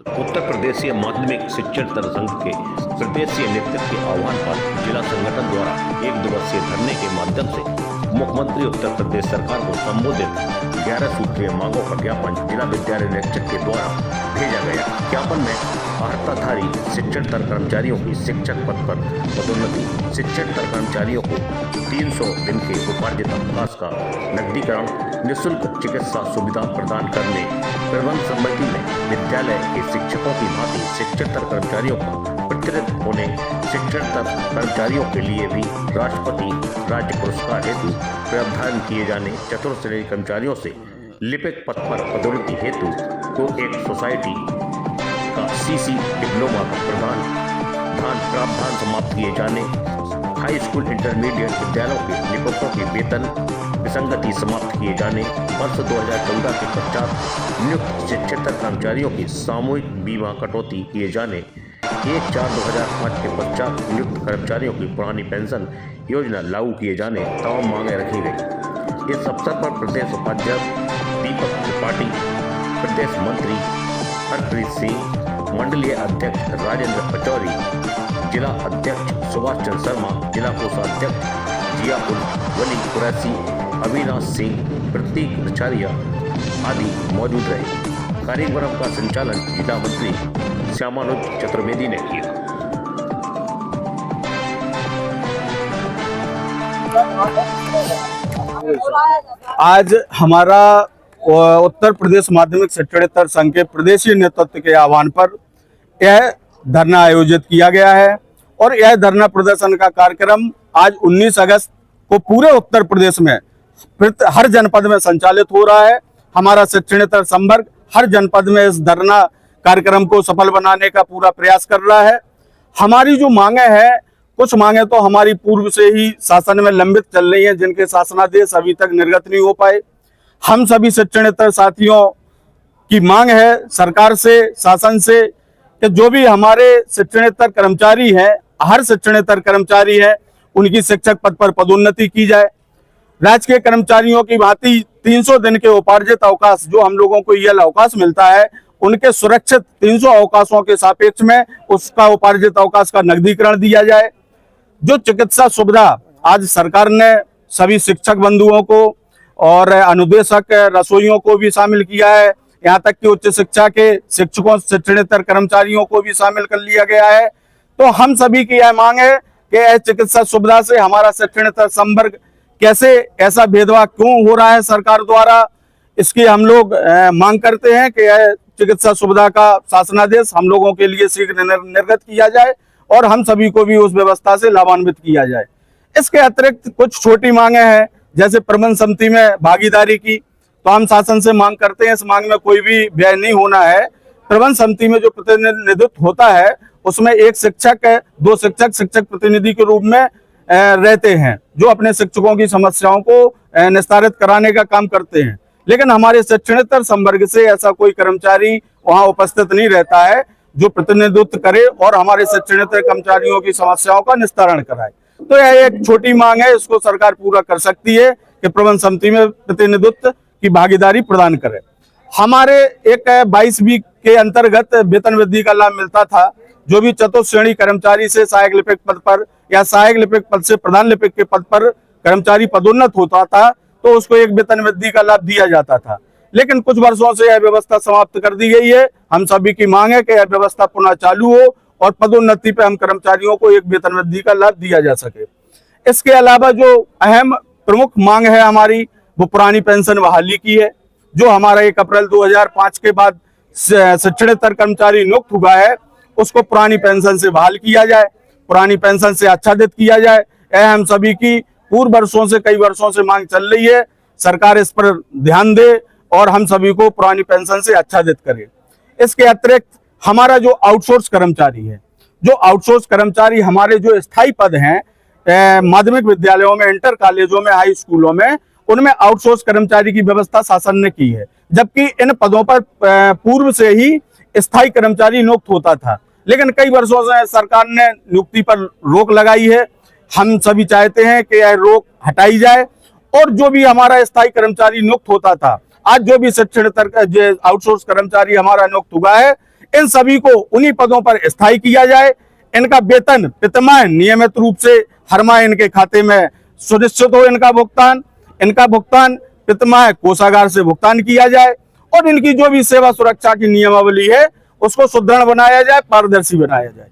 उत्तर प्रदेशीय माध्यमिक शिक्षण संघ के प्रदेशीय नेतृत्व के आह्वान पर जिला संगठन द्वारा 1 दिवसीय धरने के माध्यम से मुख्यमंत्री उत्तर प्रदेश सरकार को संबोधित 11 सूत्रीय मांगों का ज्ञापन जिला विद्यालय निरीक्षक के द्वारा भेजा गया। ज्ञापन में अर्हताधारी शिक्षणतर कर्मचारियों की शिक्षक पद पर पदोन्नति, शिक्षणतर कर्मचारियों को 300 दिन के उपार्जित अवकाश का नकदीकरण, निःशुल्क चिकित्सा सुविधा प्रदान करने, प्रबंध समिति में विद्यालय के शिक्षकों की भांति शिक्षणतर कर्मचारियों का प्रतिनिधित्व होने, शिक्षणतर कर्मचारियों के लिए भी राष्ट्रपति राज्य पुरस्कार हेतु प्रावधान किए जाने, चतुर्थ श्रेणी कर्मचारियों से लिपिक पद पर पदोन्नति हेतु को एक सोसाइटी का सीसी डिप्लोमा का प्रावधान समाप्त किए जाने, हाई स्कूल इंटरमीडिएट विद्यालयों के लिपिकों के वेतन विसंगति समाप्त किए जाने, वर्ष 2014 के पश्चात नियुक्त शिक्षणतर कर्मचारियों की सामूहिक बीमा कटौती किए जाने, 1/4/2005 के पश्चात नियुक्त कर्मचारियों की पुरानी पेंशन योजना लागू किए जाने तमाम मांगे रखी गई। इस अवसर पर प्रदेश उपाध्यक्ष दीपक त्रिपाठी, प्रदेश मंत्री हरप्रीत सिंह, मंडलीय अध्यक्ष राजेंद्र पचौरी, जिला अध्यक्ष सुभाष चंद्र शर्मा, जिला कोषाध्यक्ष जियाउल वली कुरैशी, अविनाश सिंह, प्रतीक आचार्य आदि मौजूद रहे। कार्यक्रम का संचालन जिला मंत्री श्यामानुज चतुर्वेदी ने किया। आज हमारा उत्तर प्रदेश माध्यमिक शिक्षणतर संघ के प्रदेशीय नेतृत्व के आह्वान पर यह धरना आयोजित किया गया है और यह धरना प्रदर्शन का कार्यक्रम आज 19 अगस्त को पूरे उत्तर प्रदेश में हर जनपद में संचालित हो रहा है। हमारा शिक्षणतर संवर्ग हर जनपद में इस धरना कार्यक्रम को सफल बनाने का पूरा प्रयास कर रहा है। हमारी जो मांगे हैं, कुछ मांगे तो हमारी पूर्व से ही शासन में लंबित चल रही हैं, जिनके शासनादेश अभी तक निर्गत नहीं हो पाए। हम सभी शिक्षणतर साथियों की मांग है सरकार से, शासन से, कि जो भी हमारे शिक्षणतर कर्मचारी हैं, हर शिक्षणतर कर्मचारी है, उनकी शिक्षक पद पर पदोन्नति की जाए। राजकीय कर्मचारियों की भांति 300 दिन के उपार्जित अवकाश जो हम लोगों को यह अवकाश मिलता है, उनके सुरक्षित 300 अवकाशों के सापेक्ष में उसका उपार्जित अवकाश का नकदीकरण दिया जाए। जो चिकित्सा सुविधा आज सरकार ने सभी शिक्षक बंधुओं को और अनुदेशक रसोइयों को भी शामिल किया है, यहाँ तक कि उच्च शिक्षा के शिक्षकों शिक्षणतर कर्मचारियों को भी शामिल कर लिया गया है। तो हम सभी की यह मांग है कि चिकित्सा सुविधा से हमारा शिक्षणतर संवर्ग कैसे ऐसा भेदभाव क्यों हो रहा है सरकार द्वारा, इसकी हम लोग मांग करते हैं कि यह चिकित्सा सुविधा का शासनादेश हम लोगों के लिए शीघ्र निर्गत किया जाए और हम सभी को भी उस व्यवस्था से लाभान्वित किया जाए। इसके अतिरिक्त कुछ छोटी मांगे हैं, जैसे प्रबंध समिति में भागीदारी की, तो हम शासन से मांग करते हैं इस मांग में कोई भी व्यय नहीं होना है। प्रबंध समिति में जो प्रतिनिधित्व होता है उसमें एक शिक्षक, 2 शिक्षक प्रतिनिधि के रूप में रहते हैं, जो अपने शिक्षकों की समस्याओं को निस्तारित कराने का काम करते हैं। लेकिन हमारे शिक्षणतर संवर्ग से ऐसा कोई कर्मचारी वहां उपस्थित नहीं रहता है जो प्रतिनिधित्व करे और हमारे शिक्षणतर कर्मचारियों की समस्याओं का निस्तारण कराए। तो यह एक छोटी मांग है, इसको सरकार पूरा कर सकती है कि प्रबंध समिति में प्रतिनिधित्व की भागीदारी प्रदान करे। हमारे एक 22B के अंतर्गत वेतन वृद्धि का लाभ मिलता था। जो भी चतुर्थ श्रेणी कर्मचारी से सहायक लिपिक पद पर या सहायक लिपिक पद से प्रधान लिपिक के पद पर कर्मचारी पदोन्नत होता था तो उसको एक वेतन वृद्धि का लाभ दिया जाता था। लेकिन कुछ वर्षों से यह व्यवस्था समाप्त कर दी गई है। हम सभी की मांग है कि यह व्यवस्था पुनः चालू हो और पदोन्नति पे हम कर्मचारियों को एक वेतन वृद्धि का लाभ दिया जा सके। इसके अलावा जो अहम प्रमुख मांग है हमारी, वो पुरानी पेंशन बहाली की है। जो हमारा 1 अप्रैल 2005 के बाद शिक्षणतर कर्मचारी नियुक्त हुआ है, उसको पुरानी पेंशन से बहाल किया जाए, पुरानी पेंशन से आच्छादित किया जाए। यह हम सभी की पूर्व वर्षों से, कई वर्षों से मांग चल रही है। सरकार इस पर ध्यान दे और हम सभी को पुरानी पेंशन से आच्छादित करे। इसके अतिरिक्त हमारा जो आउटसोर्स कर्मचारी है, जो आउटसोर्स कर्मचारी हमारे जो स्थायी पद हैं माध्यमिक विद्यालयों में, इंटर कॉलेजों में, हाई स्कूलों में, उनमें आउटसोर्स कर्मचारी की व्यवस्था शासन ने की है, जबकि इन पदों पर पूर्व से ही स्थायी कर्मचारी नियुक्त होता था। लेकिन कई वर्षों से सरकार ने नियुक्ति पर रोक लगाई है। हम सभी चाहते हैं कि यह रोक हटाई जाए और जो भी हमारा स्थायी कर्मचारी नियुक्त होता था, आज जो भी शिक्षणतर आउटसोर्स कर्मचारी हमारा नियुक्त हुआ है, इन सभी को उन्हीं पदों पर स्थायी किया जाए। इनका वेतन प्रतिमाह नियमित रूप से हर माह इनके खाते में सुनिश्चित हो। इनका भुगतान प्रतिमाह कोषागार से भुगतान किया जाए और इनकी जो भी सेवा सुरक्षा की नियमावली है उसको सुदृढ़ बनाया जाए, पारदर्शी बनाया जाए।